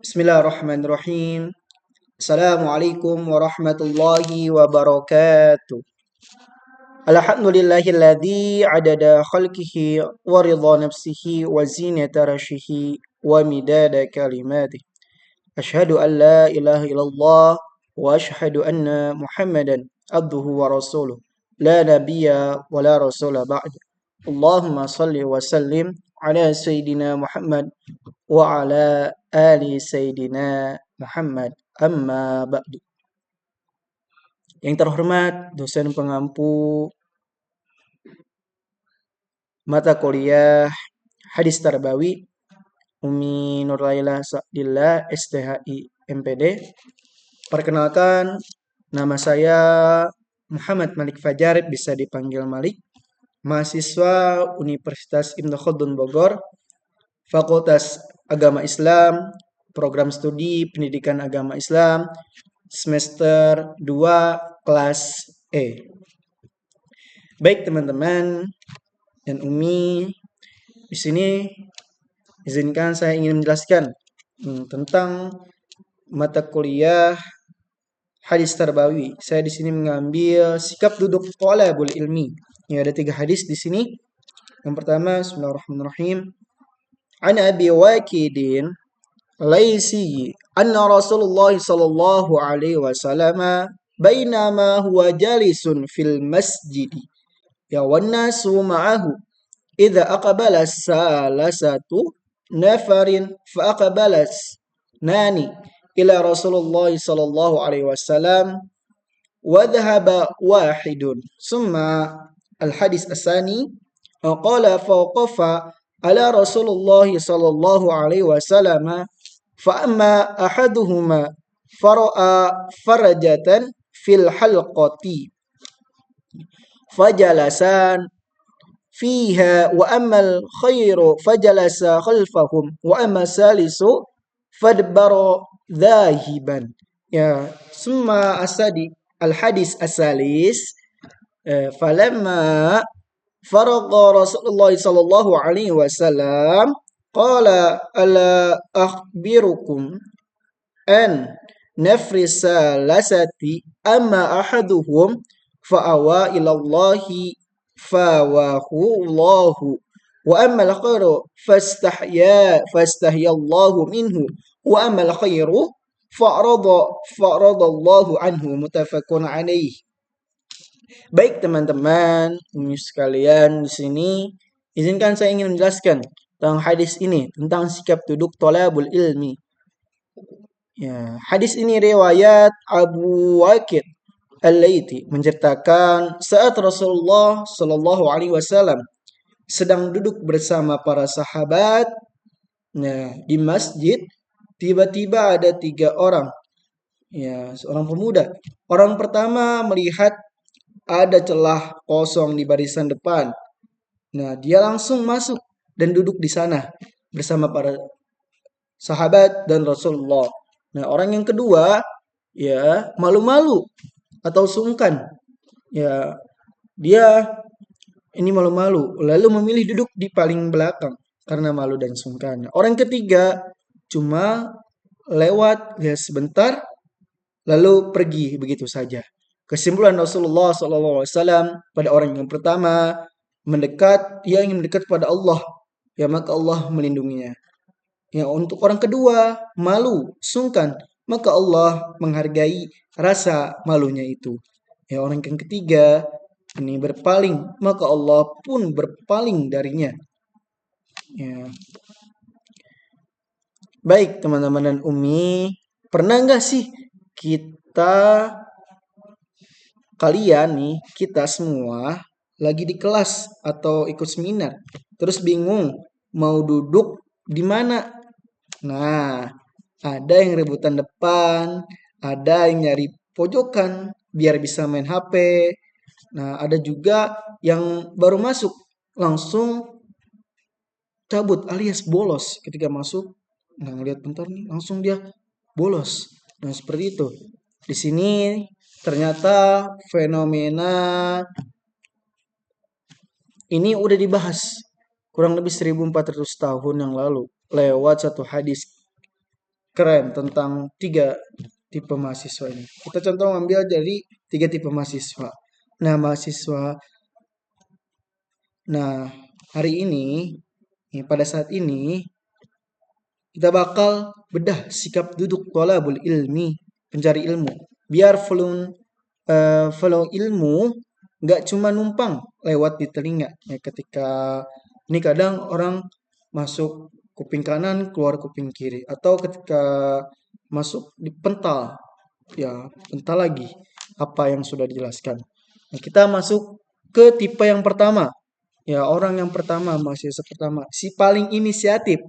Bismillahirrahmanirrahim. Assalamualaikum warahmatullahi wabarakatuh. Alhamdulillahilladzi adada khalqihi wa ridha nafsihi wa zinata arshihi wa midada kalimatihi. Asyhadu an la ilaha illallah wa asyhadu anna Muhammadan abduhu wa rasuluh. La nabiyya wa la rasula ba'da. Allahumma salli wa sallim ala sayyidina Muhammad wa ala ali sayyidina Muhammad amma ba'du. Yang terhormat dosen pengampu mata kuliah Hadis Tarbawi Umi Nurlaila Sa'dillah STHI MPD. Perkenalkan, nama saya Muhammad Malik Fajar, bisa dipanggil Malik, mahasiswa Universitas Ibnu Khaldun Bogor, Fakultas Agama Islam, Program Studi Pendidikan Agama Islam, semester 2 kelas E. Baik teman-teman dan Umi, di sini izinkan saya ingin menjelaskan tentang mata kuliah Hadis Tarbawi. Saya di sini mengambil sikap duduk thalabul ilmi. Ya, ada 3 hadis di sini. Yang pertama, Bismillahirrahmanirrahim. An Abi Waqidin Laisi anna Rasulullah sallallahu alaihi wasallam bainama huwa jalisun fil masjid ya wan nasu ma'ahu idza aqbala salasatu nafarin fa aqbala nani ila Rasulullah sallallahu alaihi wasallam wa dhahaba wahidun summa al hadis asani qala fawqafa ala Rasulullah sallallahu alaihi wasallam فأما أحدهما فرأى فرجة في الحلقة فجلسان فيها وأما الخير فجلس خلفهم وأما الثالث فادبر ذاهبا. Ya, summa asadi al-hadis asalis falamma faragha Rasulullah sallallahu alaihi wasallam qala ala akhbirukum an nafrisa lasati amma ahaduhum fa'awa ilallahi fawahu Allahu wa amma al-khairu fastahyallahu minhu wa amma al-khairu fa'radallahu anhu muttafaqun alaih. Baik teman-teman sekalian, di sini izinkan saya ingin menjelaskan tentang hadis ini, tentang sikap duduk thalabul ilmi. Ya, hadis ini riwayat Abu Waqid Al-Laiti menceritakan saat Rasulullah Shallallahu alaihi wasallam sedang duduk bersama para sahabat, nah, di masjid, tiba-tiba ada 3 orang. Ya, seorang pemuda. Orang pertama melihat ada celah kosong di barisan depan. Nah, dia langsung masuk dan duduk di sana bersama para sahabat dan Rasulullah. Nah, orang yang kedua ya malu-malu atau sungkan. Ya, dia ini malu-malu lalu memilih duduk di paling belakang karena malu dan sungkan. Orang ketiga cuma lewat ya sebentar lalu pergi begitu saja. Kesimpulan Rasulullah SAW pada orang yang pertama mendekat, dia ingin mendekat pada Allah, ya maka Allah melindunginya. Ya, untuk orang kedua malu, sungkan, maka Allah menghargai rasa malunya itu. Ya, orang yang ketiga ini berpaling, maka Allah pun berpaling darinya. Ya. Baik teman-teman dan Umi, pernah nggak sih kalian nih, kita semua lagi di kelas atau ikut seminar, terus bingung mau duduk di mana? Nah, ada yang rebutan depan, ada yang nyari pojokan biar bisa main HP. Nah, ada juga yang baru masuk langsung cabut alias bolos ketika masuk. Nah, ngeliat bentar nih, langsung dia bolos. Nah, seperti itu. Di sini ternyata fenomena ini udah dibahas kurang lebih 1400 tahun yang lalu lewat satu hadis keren tentang 3 tipe mahasiswa ini. Kita contoh ambil dari 3 tipe mahasiswa. Nah, nah, hari ini, pada saat ini, kita bakal bedah sikap duduk thalabul ilmi, pencari ilmu. Biar flow ilmu nggak cuma numpang lewat di telinga. Ya, ketika ini kadang orang masuk kuping kanan, keluar kuping kiri. Atau ketika masuk di pental, ya pental lagi apa yang sudah dijelaskan. Nah, kita masuk ke tipe yang pertama. Ya, orang yang pertama, mahasiswa pertama, si paling inisiatif.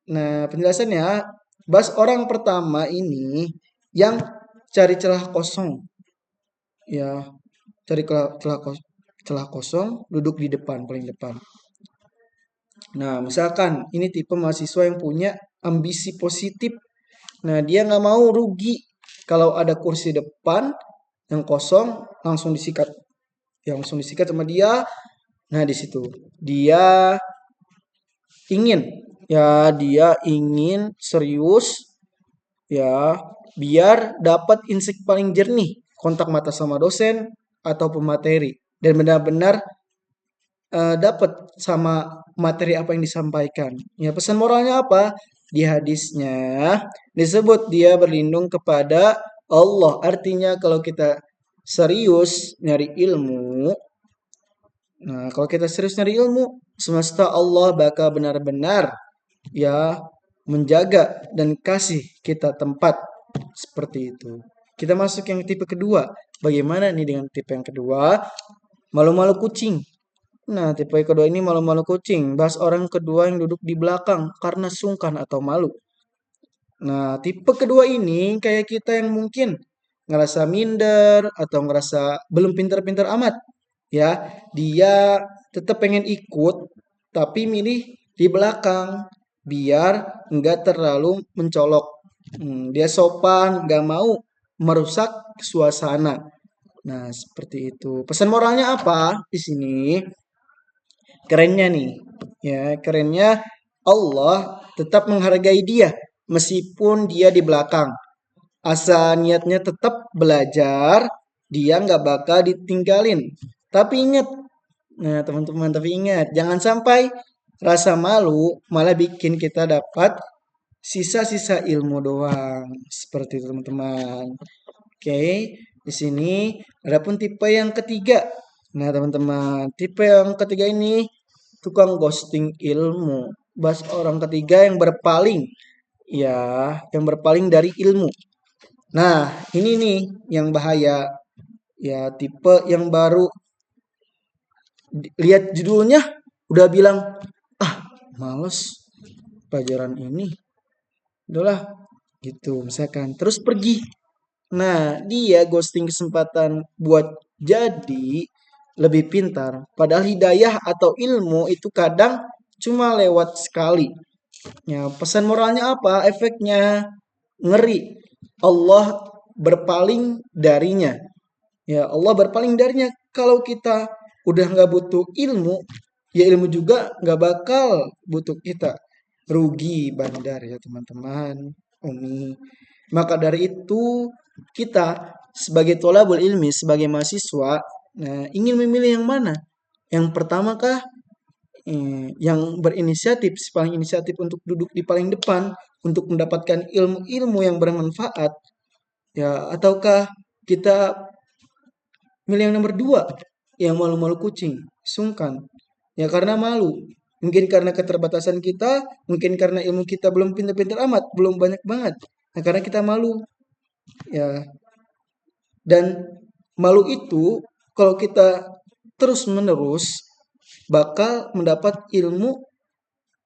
Nah, penjelasannya, bahas orang pertama ini yang cari celah kosong. Ya, cari celah kosong, duduk di depan, paling depan. Nah, misalkan ini tipe mahasiswa yang punya ambisi positif. Nah, dia nggak mau rugi. Kalau ada kursi depan yang kosong, langsung disikat. Yang langsung disikat sama dia. Nah, di situ dia ingin, dia ingin serius, ya, biar dapat insight paling jernih, kontak mata sama dosen atau pemateri, dan benar-benar dapat sama materi apa yang disampaikan. Ya, pesan moralnya apa? Di hadisnya disebut dia berlindung kepada Allah. Artinya kalau kita serius nyari ilmu, nah kalau kita serius nyari ilmu, semesta Allah bakal benar-benar, ya, menjaga dan kasih kita tempat seperti itu. Kita masuk yang tipe kedua. Bagaimana nih dengan tipe yang kedua? Malu-malu kucing. Nah, tipe kedua ini malu-malu kucing. Bahas orang kedua yang duduk di belakang karena sungkan atau malu. Nah, tipe kedua ini kayak kita yang mungkin ngerasa minder atau ngerasa belum pintar-pintar amat. Ya, dia tetap pengen ikut tapi milih di belakang biar nggak terlalu mencolok. Dia sopan, nggak mau merusak suasana. Nah, seperti itu. Pesan moralnya apa di sini? Kerennya nih, ya, kerennya Allah tetap menghargai dia meskipun dia di belakang. Asal niatnya tetap belajar, dia nggak bakal ditinggalin. Tapi ingat, nah teman-teman, tapi ingat, jangan sampai rasa malu malah bikin kita dapat sisa-sisa ilmu doang. Seperti itu teman-teman. Oke, di sini adapun tipe yang ketiga. Nah, teman-teman, tipe yang ketiga ini tukang ghosting ilmu. Bahas orang ketiga yang berpaling, ya, yang berpaling dari ilmu. Nah, ini nih yang bahaya. Ya, tipe yang baru lihat judulnya udah bilang, "Ah, males pelajaran ini." Udahlah, gitu misalkan. Terus pergi. Nah, dia ghosting kesempatan buat jadi lebih pintar. Padahal hidayah atau ilmu itu kadang cuma lewat sekali. Ya, pesan moralnya apa? Efeknya ngeri. Allah berpaling darinya. Ya, Allah berpaling darinya. Kalau kita udah nggak butuh ilmu, ya ilmu juga nggak bakal butuh kita. Rugi bandar ya teman-teman. Umi. Maka dari itu kita sebagai tolabul ilmi, sebagai mahasiswa, nah, ingin memilih yang mana? Yang pertama kah? Yang berinisiatif, si paling inisiatif untuk duduk di paling depan, untuk mendapatkan ilmu-ilmu yang bermanfaat, ya, ataukah kita milih yang nomor dua, yang malu-malu kucing, sungkan, ya karena malu, mungkin karena keterbatasan kita, mungkin karena ilmu kita belum pintar-pintar amat, belum banyak banget, nah karena kita malu, ya, dan malu itu kalau kita terus-menerus bakal mendapat ilmu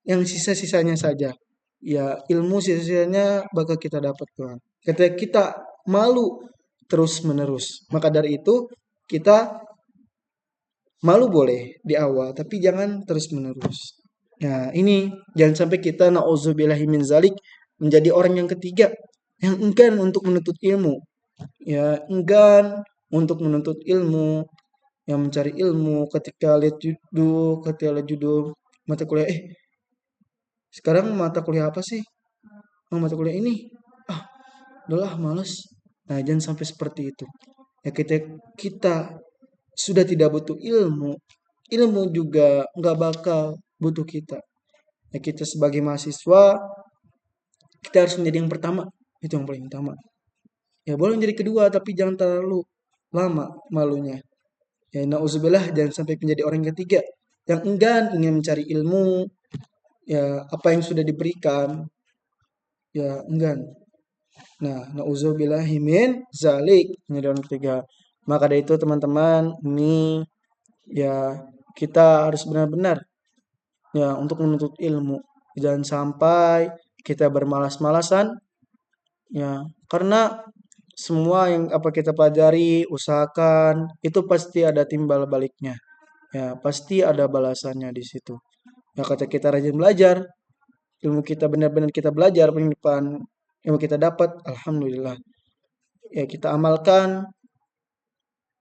yang sisa-sisanya saja. Ya, ilmu sisa-sisanya bakal kita dapat, Tuhan. Ketika kita malu terus-menerus. Maka dari itu kita malu boleh di awal, tapi jangan terus-menerus. Nah, ini jangan sampai kita na'udzubillahi min zalik menjadi orang yang ketiga yang enggan untuk menuntut ilmu. Ya, enggan untuk menuntut ilmu, yang mencari ilmu ketika lihat judul mata kuliah, sekarang mata kuliah apa sih? mata kuliah ini, ah udahlah males. Nah, jangan sampai seperti itu. Ya kita sudah tidak butuh ilmu, ilmu juga nggak bakal butuh kita. Ya kita sebagai mahasiswa, kita harus menjadi yang pertama. Itu yang paling utama. Ya boleh menjadi kedua, tapi jangan terlalu lama malunya. Ya nauzubillah, jangan sampai menjadi orang yang ketiga yang enggan ingin mencari ilmu, ya apa yang sudah diberikan, ya enggan. Nah, nauzubillahi min zalik, menjadi orang ketiga. Maka dari itu teman-teman, ini ya kita harus benar-benar ya untuk menuntut ilmu. Jangan sampai kita bermalas-malasan ya, karena semua yang apa kita pelajari, usahakan itu pasti ada timbal baliknya. Ya, pasti ada balasannya di situ. Ya kata kita rajin belajar, ilmu kita benar-benar kita belajar depan ilmu kita dapat, alhamdulillah. Ya kita amalkan,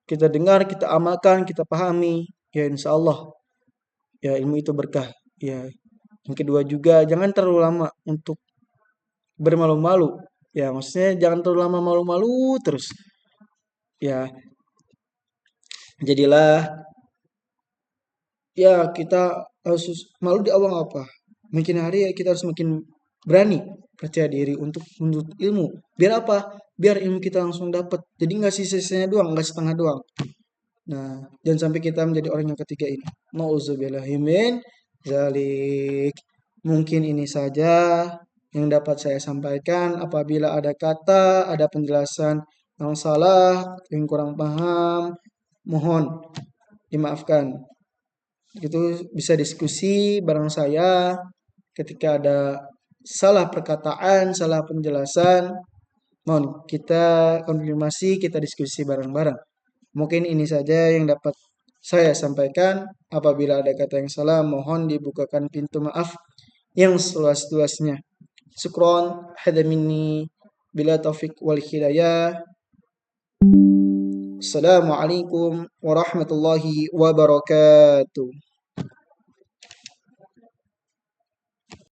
kita dengar, kita amalkan, kita pahami, ya insya Allah ya ilmu itu berkah. Ya, yang kedua juga jangan terlalu lama untuk bermalu-malu. Ya, maksudnya jangan terlalu lama malu-malu terus. Ya, jadilah ya kita harus malu di awal apa? Makin hari ya kita harus makin berani percaya diri untuk menuntut ilmu. Biar apa? Biar ilmu kita langsung dapat. Jadi nggak sisa-sisanya doang, nggak setengah doang. Nah, jangan sampai kita menjadi orang yang ketiga ini. Nauzubillahi min zalik. Mungkin ini saja yang dapat saya sampaikan. Apabila ada kata, ada penjelasan yang salah, yang kurang paham, mohon dimaafkan. Itu bisa diskusi bareng saya ketika ada salah perkataan, salah penjelasan. Mohon kita konfirmasi, kita diskusi bareng-bareng. Mungkin ini saja yang dapat saya sampaikan. Apabila ada kata yang salah, mohon dibukakan pintu maaf yang seluas-luasnya. Syukron, hada minni, bila taufik wal hidayah. Assalamualaikum warahmatullahi wabarakatuh.